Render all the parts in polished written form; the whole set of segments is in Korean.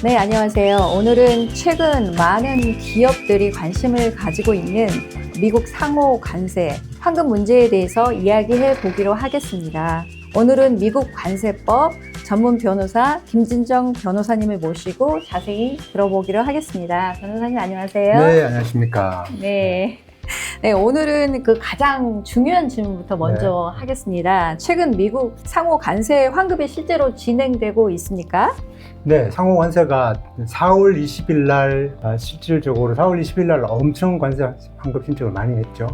네, 안녕하세요. 오늘은 최근 많은 기업들이 관심을 가지고 있는 미국 상호 관세, 환급 문제에 대해서 이야기해 보기로 하겠습니다. 오늘은 미국 관세법 전문 변호사 김진정 변호사님을 모시고 자세히 들어보기로 하겠습니다. 변호사님 안녕하세요. 네, 안녕하십니까. 네. 네, 오늘은 그 가장 중요한 질문부터 먼저 하겠습니다. 최근 미국 상호 관세 환급이 실제로 진행되고 있습니까? 네, 상호 관세가 4월 20일 날 실질적으로 4월 20일 날 엄청 관세 환급 신청을 많이 했죠.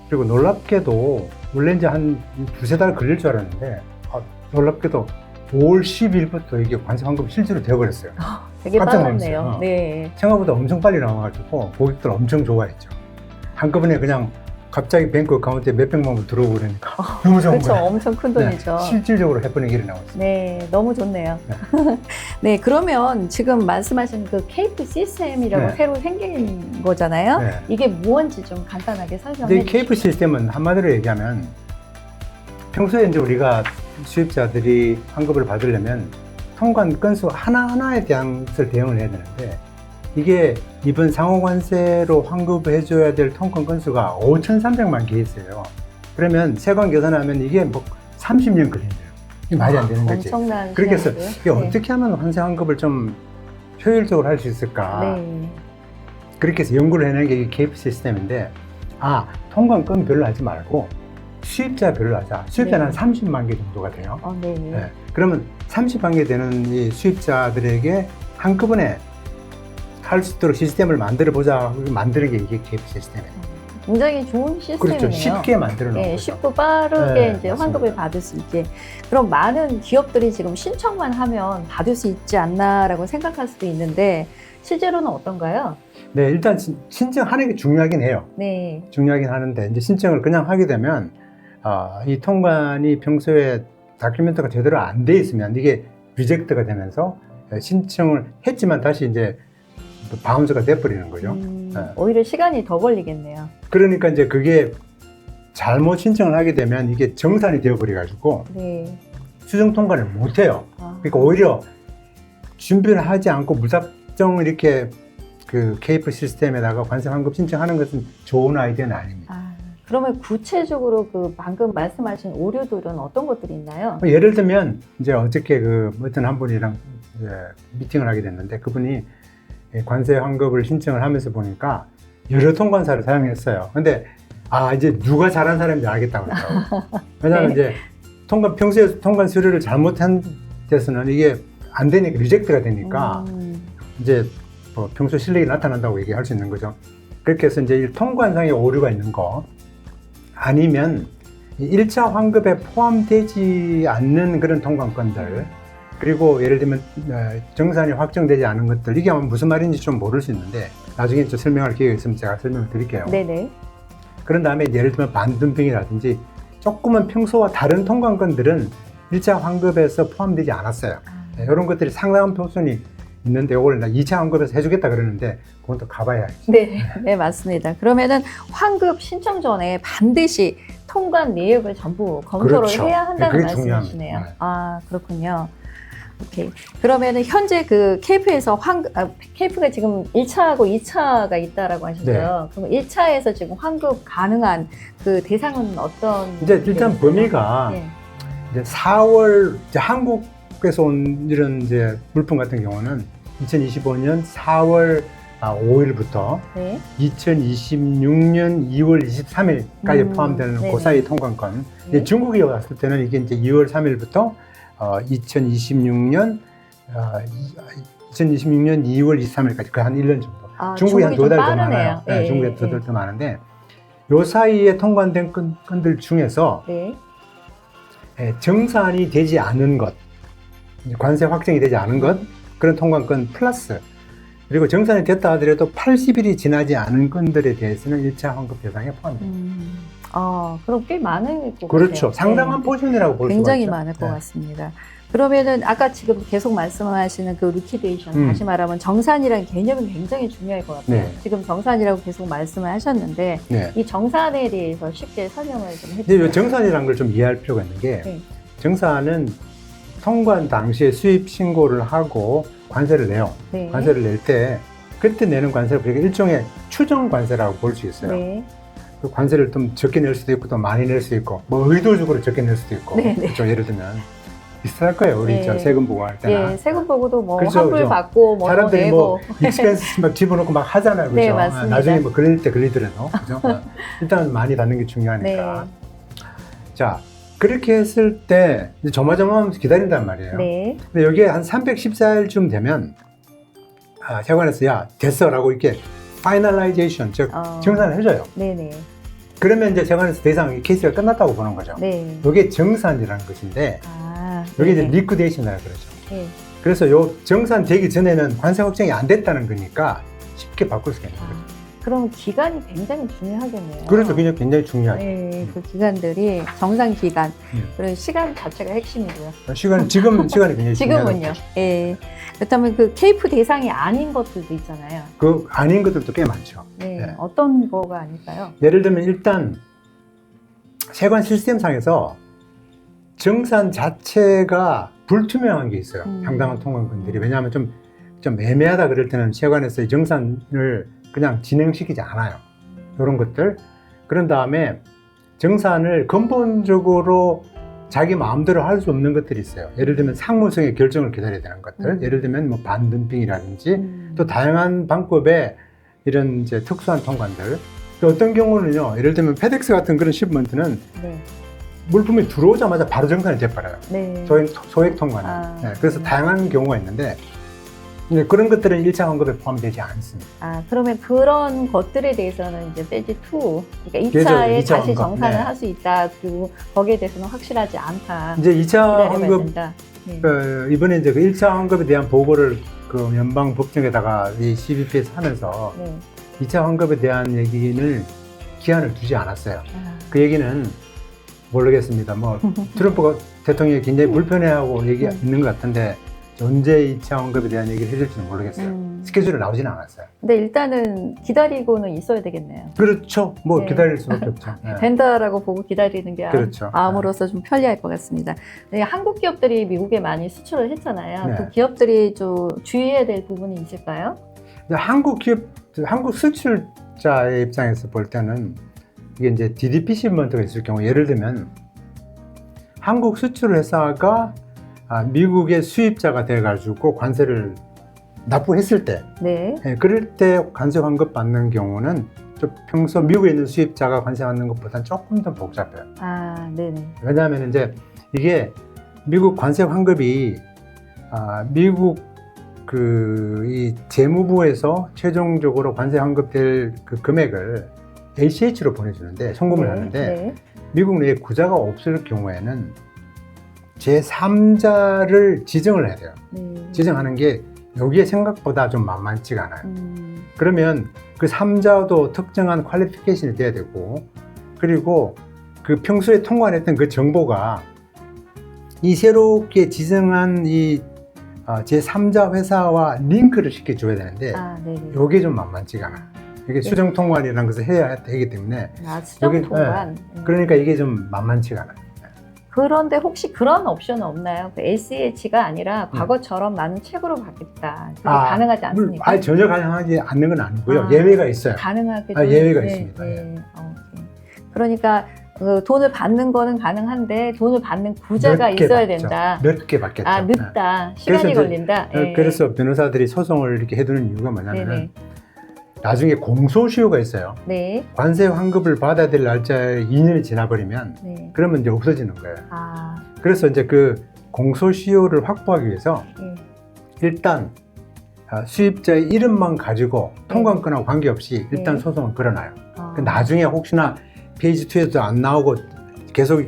그리고 놀랍게도 원래 이제 한 두세 달 걸릴 줄 알았는데 놀랍게도 5월 10일부터 이게 관세 환급이 실제로 되어버렸어요. 되게 깜짝 빨랐네요. 놀랐어요. 네. 생각보다 엄청 빨리 나와가지고 고객들 엄청 좋아했죠. 한꺼번에 그냥 갑자기 뱅크 어카운트에 몇백만 원 들어오고 그러니까 너무 좋은 그렇죠. 거예요. 엄청 큰 돈이죠. 네, 실질적으로 해버린 일이 나왔어요. 네, 너무 좋네요. 네, 그러면 지금 말씀하신 그 케이프 시스템이라고 네. 새로 생긴 거잖아요. 네. 이게 무엇인지 좀 간단하게 설명해 근데 이 주시죠. 케이프 시스템은 한마디로 얘기하면 평소에 이제 우리가 수입자들이 환급을 받으려면 통관 건수 하나하나에 대한 것을 대응을 해야 되는데 이게 이번 상호관세로 환급해줘야 될 통관 건수가 5,300만 개 있어요. 그러면 세관 계산하면 이게 뭐 30년 걸린대요. 이게 말이 안 되는 거지. 엄청난 그렇게 해서 시간이고요. 이게 어떻게 하면 환세 환급을 좀 효율적으로 할 수 있을까. 네. 그렇게 해서 연구를 해낸 게 이 케이프 시스템인데 통관 건 별로 하지 말고 수입자 별로 하자. 수입자는 네. 한 30만 개 정도가 돼요. 네. 네. 그러면 30만 개 되는 이 수입자들에게 한꺼번에 할 수 있도록 시스템을 만들어 보자. 만드는 게 이게 케이프 시스템이에요. 굉장히 좋은 시스템이네요. 그렇죠. 쉽게 만들어 놓은 네, 거죠. 쉽고 빠르게 네, 이제 맞습니다. 환급을 받을 수 있게. 그럼 많은 기업들이 지금 신청만 하면 받을 수 있지 않나라고 생각할 수도 있는데 실제로는 어떤가요? 네, 일단 신청하는 게 중요하긴 해요. 네. 중요하긴 하는데 이제 신청을 그냥 하게 되면 이 통관이 평소에 다큐멘트가 제대로 안 돼 있으면 이게 리젝트가 되면서 신청을 했지만 다시 이제 바운스가 돼버리는 거죠. 네. 오히려 시간이 더 걸리겠네요. 그러니까 이제 그게 잘못 신청을 하게 되면 이게 정산이 되어버려가지고 네. 수정 통관을 못 해요. 아. 그러니까 오히려 준비를 하지 않고 무작정 이렇게 그 케이프 시스템에다가 관세 환급 신청하는 것은 좋은 아이디어는 아닙니다. 그러면 구체적으로 그 방금 말씀하신 오류들은 어떤 것들이 있나요? 예를 들면 이제 어저께 어떤 한 분이랑 이제 미팅을 하게 됐는데 그분이 관세 환급을 신청을 하면서 보니까 여러 통관사를 사용했어요. 근데 이제 누가 잘한 사람인지 알겠다고 그러더라고요. 왜냐하면 네. 이제 평소에 통관 수료를 잘못한 데서는 이게 안 되니까 리젝트가 되니까 이제 뭐 평소 실력이 나타난다고 얘기할 수 있는 거죠. 그렇게 해서 이제 이 통관상의 오류가 있는 거 아니면 1차 환급에 포함되지 않는 그런 통관건들 그리고 예를 들면 정산이 확정되지 않은 것들 이게 무슨 말인지 좀 모를 수 있는데 나중에 좀 설명할 기회가 있으면 제가 설명을 드릴게요. 네네. 그런 다음에 예를 들면 반등등이라든지 조금은 평소와 다른 통관건들은 1차 환급에서 포함되지 않았어요. 이런 것들이 상당한 표준이 있는데 이걸 2차 환급에서 해주겠다 그러는데 그건 또 가봐야 알지. 네, 네, 맞습니다. 그러면은 환급 신청 전에 반드시 통관 내역을 전부 검토를 그렇죠. 해야 한다는 그게 말씀이시네요. 중요합니다. 그렇군요. 오케이. 그러면은 현재 그 케이프에서 케이프가 지금 1차하고 2차가 있다라고 하셨어요. 그럼 1차에서 지금 환급 가능한 그 대상은 어떤? 이제 일단 범위가 네. 이제 4월 이제 한국에서 온 이런 이제 물품 같은 경우는 2025년 4월 5일부터 네. 2026년 2월 23일까지 포함되는 네네. 그 사이 통관권. 네. 중국에 왔을 때는 이게 이제 2월 3일부터 2026년 2월 23일까지 그 한 1년 정도. 중국이 한 2달 더 많아요. 네, 중국에 2달 더 많은데 요 사이에 통관된 건들 중에서 네. 정산이 되지 않은 것, 관세 확정이 되지 않은 것, 그런 통관권 플러스 그리고 정산이 됐다 하더라도 80일이 지나지 않은 건들에 대해서는 1차 환급 대상에 포함됩니다. 그럼 꽤 많을 것 그렇죠. 같아요. 상당한 포션이라고 볼 수가 있죠. 굉장히 많을 것 같습니다. 그러면은 아까 지금 계속 말씀하시는 그 리퀴데이션, 다시 말하면 정산이라는 개념이 굉장히 중요할 것 같아요. 네. 지금 정산이라고 계속 말씀을 하셨는데 네. 이 정산에 대해서 쉽게 설명을 좀 근데 해주세요. 이 정산이라는 걸 좀 이해할 필요가 있는 게 네. 정산은 통관 당시에 수입 신고를 하고 관세를 내요. 네. 관세를 낼 때 그때 내는 관세를 우리가 일종의 추정 관세라고 볼 수 있어요. 네. 그 관세를 좀 적게 낼 수도 있고 또 많이 낼 수 있고 뭐 의도적으로 적게 낼 수도 있고 네, 네. 그렇죠. 예를 들면 비슷할 거예요. 우리 네. 저 세금 보고할 때나 예, 세금 보고도 뭐 그렇죠, 환불 그렇죠. 받고 뭐 사람들이 내고. 뭐 익스펜스 막 집어넣고 막 하잖아요. 그죠? 네, 맞습니다. 나중에 뭐 걸릴 때 걸리더라도 그죠? 일단 많이 받는 게 중요하니까. 네. 자, 그렇게 했을 때 이제 조마조마하면서 기다린단 말이에요. 네. 근데 여기에 한 314일쯤 되면 세관에서 야 됐어라고 이렇게 파이널라이제이션 즉 정산을 해줘요. 네네. 그러면 이제 세관에서 더 이상 이 케이스가 끝났다고 보는 거죠. 네. 이게 정산이라는 것인데 아, 여기 이제 네. 리퀴데이션이라고 그러죠. 네. 그래서 요 정산되기 전에는 관세 확정이 안 됐다는 거니까 쉽게 바꿀 수가 있는 거죠. 그럼 기간이 굉장히 중요하겠네요. 그래서 굉장히 중요하죠. 네, 그 기간들이 정상 기간, 음. 그런 시간 자체가 핵심이고요. 지금 시간이 굉장히 지금은요. 중요하죠. 예. 그렇다면 그 케이프 대상이 아닌 것들도 있잖아요. 그 아닌 것들도 꽤 많죠. 네. 네. 어떤 거가 아닐까요? 예를 들면 일단 세관 시스템상에서 정산 자체가 불투명한 게 있어요. 상당한 통관권들이. 왜냐하면 좀 애매하다 그럴 때는 세관에서 이 정산을 그냥 진행시키지 않아요. 이런 것들. 그런 다음에 정산을 근본적으로 자기 마음대로 할 수 없는 것들이 있어요. 예를 들면 상무성의 결정을 기다려야 되는 것들. 예를 들면 뭐 반덤핑이라든지 또 다양한 방법의 이런 이제 특수한 통관들. 또 어떤 경우는요, 예를 들면 페덱스 같은 그런 시프먼트는 네. 물품이 들어오자마자 바로 정산이 돼버려요. 네. 소액 통관은. 네, 그래서 다양한 경우가 있는데 근데 그런 것들은 1차 환급에 포함되지 않습니다. 아, 그러면 그런 것들에 대해서는 이제 페이지 2, 그러니까 그렇죠, 2차에 2차 다시 환급. 정산을 네. 할 수 있다. 그리고 거기에 대해서는 확실하지 않다. 이제 2차 기다려봐야 환급, 된다. 네. 이번에 이제 그 1차 환급에 대한 보고를 그 연방 법정에다가 이 CBP에서 하면서 네. 2차 환급에 대한 얘기는 기한을 두지 않았어요. 아, 그 얘기는 모르겠습니다. 뭐 트럼프 대통령이 굉장히 불편해하고 얘기가 있는 것 같은데 언제 2차 환급에 대한 얘기를 해줄지는 모르겠어요. 스케줄이 나오지는 않았어요. 근데 일단은 기다리고는 있어야 되겠네요. 그렇죠. 뭐 네. 기다릴 수밖에 없죠. 네. 된다라고 보고 기다리는 게 그렇죠. 마음으로서 좀 편리할 것 같습니다. 네, 한국 기업들이 미국에 많이 수출을 했잖아요. 네. 그 기업들이 좀 주의해야 될 부분이 있을까요? 한국 기업, 한국 수출자의 입장에서 볼 때는 이게 이제 DDP 시먼트가 있을 경우 예를 들면 한국 수출 회사가 미국의 수입자가 돼가지고 관세를 납부했을 때, 네. 그럴 때 관세 환급 받는 경우는 좀 평소 미국에 있는 수입자가 관세 받는 것보다는 조금 더 복잡해요. 아, 네네. 왜냐하면 이제 이게 미국 관세 환급이 미국 이 재무부에서 최종적으로 관세 환급될 그 금액을 ACH로 보내주는데 송금을 하는데 네. 미국 내에 구자가 없을 경우에는 제3자를 지정을 해야 돼요. 지정하는 게 여기에 생각보다 좀 만만치가 않아요. 그러면 그 3자도 특정한 퀄리피케이션이 돼야 되고 그리고 그 평소에 통관했던 그 정보가 이 새롭게 지정한 이 제3자 회사와 링크를 시켜줘야 되는데 이게 좀 만만치가 않아요. 이게 수정 통관이라는 것을 해야 되기 때문에 수정 통관. 그러니까 이게 좀 만만치가 않아요. 그런데 혹시 그런 옵션은 없나요? 그 LCH가 아니라 과거처럼 나는 책으로 받겠다. 그게 가능하지 않습니까? 아니, 전혀 가능하지 않는 건 아니고요. 예외가 있어요. 가능하게 예외가 있습니다. 그러니까 돈을 받는 거는 가능한데 돈을 받는 구자가 있어야 된다. 늦게 받겠죠. 늦다. 시간이 걸린다. 그래서 변호사들이 소송을 이렇게 해두는 이유가 뭐냐면 나중에 공소시효가 있어요. 네. 관세 환급을 받아야 될 날짜에 2년이 지나버리면 그러면 이제 없어지는 거예요. 그래서 이제 그 공소시효를 확보하기 위해서 일단 수입자의 이름만 가지고 통관권하고 관계없이 일단 소송을 걸어놔요. 나중에 혹시나 페이지 2에도 안 나오고 계속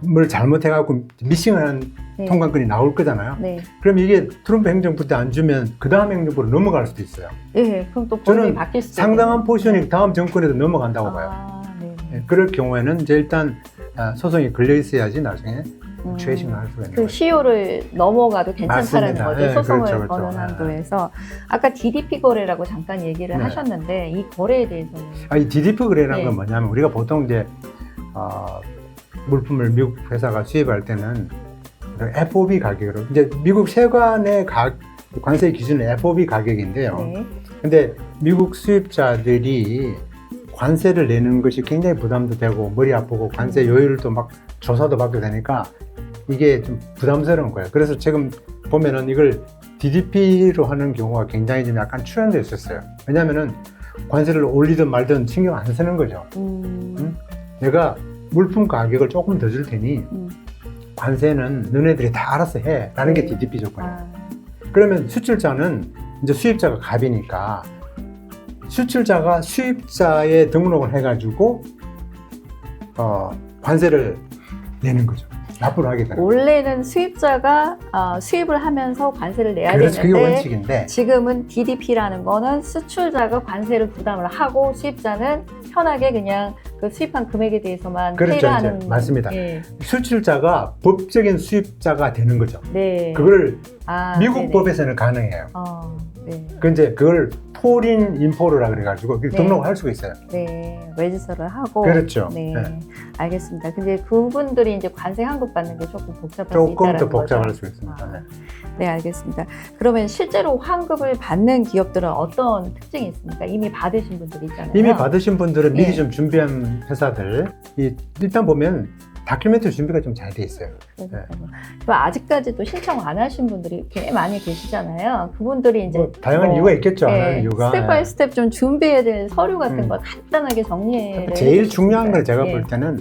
뭘 잘못해갖고 미싱을 한 통관권이 나올 거잖아요. 그럼 이게 트럼프 행정부 때 안 주면 그 다음 행정부로 넘어갈 수도 있어요. 그럼 또 법이 바뀔 수도 상당한 포션이 다음 정권에도 넘어간다고 봐요. 그럴 경우에는 이제 일단 소송이 걸려 있어야지 나중에 최신을 할 수가 있는 거죠. 시효를 넘어가도 괜찮다는 맞습니다. 거죠. 소송을 그렇죠. 거는 한도에서. 아까 DDP 거래라고 잠깐 얘기를 하셨는데 이 거래에 대해서는? 이 DDP 거래라는 건 뭐냐면 우리가 보통 이제 물품을 미국 회사가 수입할 때는 FOB 가격으로 이제 미국 세관의 관세 기준은 FOB 가격인데요. 네. 근데 미국 수입자들이 관세를 내는 것이 굉장히 부담도 되고 머리 아프고 관세 요율도 막 조사도 받게 되니까 이게 좀 부담스러운 거예요. 그래서 지금 보면은 이걸 DDP로 하는 경우가 굉장히 좀 약간 출연되어 있었어요. 왜냐면은 관세를 올리든 말든 신경 안 쓰는 거죠. 내가 물품 가격을 조금 더 줄 테니 관세는 너네들이 다 알아서 해 라는 게 DDP 조건이에요. 그러면 수출자는 이제 수입자가 갑이니까 수출자가 수입자에 등록을 해가지고 관세를 내는 거죠. 납부를 하게 되는 거죠. 원래는 수입자가 수입을 하면서 관세를 내야 그래서 그게 되는데 원칙인데 지금은 DDP라는 거는 수출자가 관세를 부담을 하고 수입자는 편하게 그냥 그 수입한 금액에 대해서만 그렇죠, 페이를 이제 하는. 맞습니다. 예. 수출자가 법적인 수입자가 되는 거죠. 네. 그걸 미국 네네. 법에서는 가능해요. 네. 그 이제 그걸 포린 인포르라 그래가지고 네. 등록을 할 수가 있어요. 네, 레지스터를 하고. 그렇죠. 네, 네. 알겠습니다. 근데 그분들이 이제 관세 환급 받는 게 조금 복잡할 수 조금 있다는 더 복잡할 거죠. 수 있습니다. 네. 네, 알겠습니다. 그러면 실제로 환급을 받는 기업들은 어떤 특징이 있습니까? 이미 받으신 분들이 있잖아요. 이미 받으신 분들은 미리 예. 좀 준비한 회사들 일단 보면 다큐멘터리 준비가 좀 잘 돼 있어요. 그럼 아직까지도 신청 안 하신 분들이 꽤 많이 계시잖아요. 그분들이 이제 뭐 다양한 이유가 있겠죠. 안 하는 이유가. 스텝 바이 스텝 좀 준비해야 될 서류 같은 음. 거 간단하게 정리해. 제일 중요한 건 제가 예. 볼 때는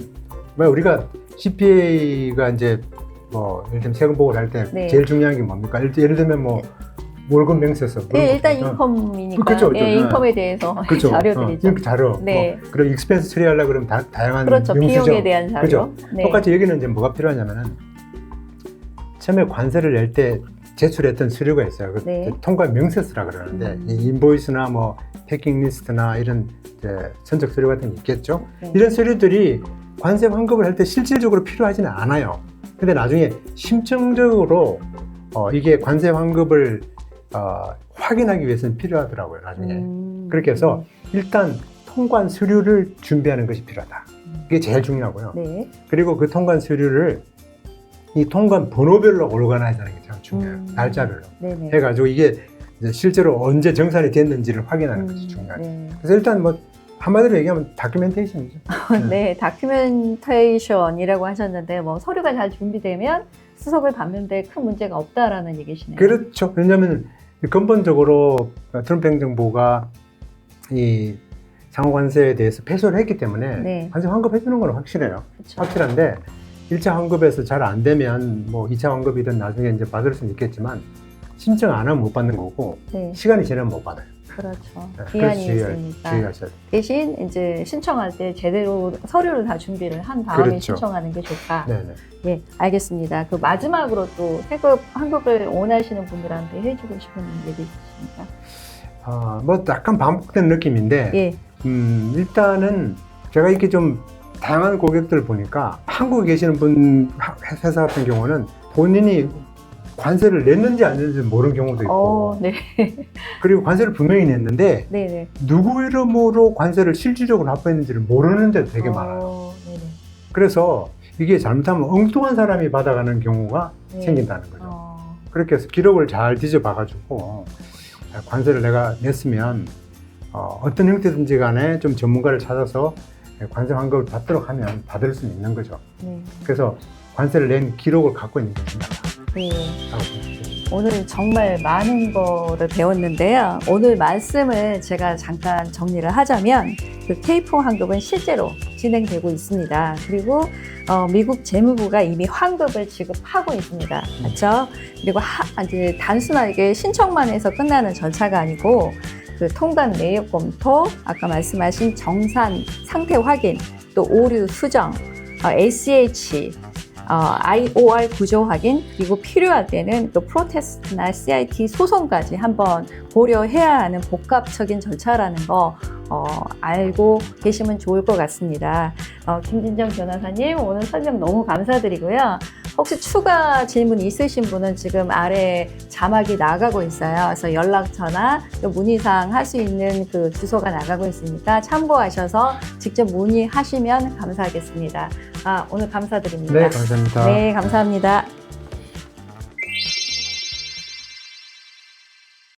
뭐 우리가 CPA가 이제 뭐 예를 들면 세금 보고를 할 때 네. 제일 중요한 게 뭡니까? 예를 들면 뭐 월급 명세서. 네, 일단 인컴이니까 그렇죠, 예, 그렇죠. 인컴에 대해서 그렇죠. 자료들이죠. 이렇게 자료. 네. 그리고 익스펜스 처리하려고 그러면 다양한 그렇죠. 명수죠. 비용에 대한 자료. 그죠. 네. 똑같이 여기는 이제 뭐가 필요하냐면은 처음에 관세를 낼 때 제출했던 서류가 있어요. 그 네. 통관 명세서라 그러는데 이 인보이스나 뭐 패킹 리스트나 이런 이제 선적 서류 같은 게 있겠죠. 네. 이런 서류들이 관세 환급을 할 때 실질적으로 필요하지는 않아요. 근데 나중에 심층적으로 이게 관세 환급을 확인하기 위해서는 필요하더라고요. 나중에. 그렇게 해서 일단 통관 서류를 준비하는 것이 필요하다. 이게 제일 중요하고요. 네. 그리고 그 통관 서류를 이 통관 번호별로 오르가나이즈 하는 게 참 중요해요. 날짜별로. 네네. 해가지고 이게 이제 실제로 언제 정산이 됐는지를 확인하는 것이 중요하죠. 네. 그래서 일단 뭐 한마디로 얘기하면 다큐멘테이션이죠. 네, 다큐멘테이션이라고 하셨는데 뭐 서류가 잘 준비되면 수석을 받는데 큰 문제가 없다라는 얘기시네요. 그렇죠. 왜냐하면 근본적으로 트럼프 행정부가 이 상호관세에 대해서 패소를 했기 때문에 네. 관세 환급해주는 건 확실해요. 그렇죠. 확실한데 1차 환급에서 잘 안 되면 뭐 2차 환급이든 나중에 이제 받을 수는 있겠지만 신청 안 하면 못 받는 거고 네, 시간이 지나면 못 받아요. 그렇죠. 네, 기한이 그래서 있으니까. 주의하셔야 돼요. 대신 이제 신청할 때 제대로 서류를 다 준비를 한 다음에 그렇죠. 신청하는 게 좋다. 네네. 예, 알겠습니다. 그 마지막으로 또 세금 환급을 원하시는 분들한테 해주고 싶은 얘기 있으십니까? 뭐 약간 반복된 느낌인데 예, 일단은 제가 이렇게 좀 다양한 고객들 보니까 한국에 계시는 분 회사 같은 경우는 본인이 관세를 냈는지 안 냈는지 모르는 경우도 있고 네, 그리고 관세를 분명히 냈는데 네, 네. 누구 이름으로 관세를 실질적으로 납부했는지를 모르는 데도 되게 많아요. 네네. 그래서 이게 잘못하면 엉뚱한 사람이 받아가는 경우가 네. 생긴다는 거죠. 그렇게 해서 기록을 잘 뒤져봐가지고 관세를 내가 냈으면 어떤 형태든지 간에 좀 전문가를 찾아서 관세 환급을 받도록 하면 받을 수는 있는 거죠. 네. 그래서 관세를 낸 기록을 갖고 있는 게 중요하다. 네. 라고 생각합니다. 오늘 정말 많은 거를 배웠는데요. 오늘 말씀을 제가 잠깐 정리를 하자면 그 K4 환급은 실제로 진행되고 있습니다. 그리고 미국 재무부가 이미 환급을 지급하고 있습니다. 그렇죠? 그리고 이제 단순하게 신청만 해서 끝나는 절차가 아니고 그 통관 내역 검토, 아까 말씀하신 정산 상태 확인, 또 오류 수정, ACH, IOR 구조 확인, 그리고 필요할 때는 또 프로테스트나 CIT 소송까지 한번 고려해야 하는 복합적인 절차라는 거 알고 계시면 좋을 것 같습니다. 김진정 변호사님 오늘 설명 너무 감사드리고요. 혹시 추가 질문 있으신 분은 지금 아래 자막이 나가고 있어요. 그래서 연락처나 또 문의사항 할 수 있는 그 주소가 나가고 있으니까 참고하셔서 직접 문의하시면 감사하겠습니다. 오늘 감사드립니다. 네, 감사합니다. 네, 감사합니다.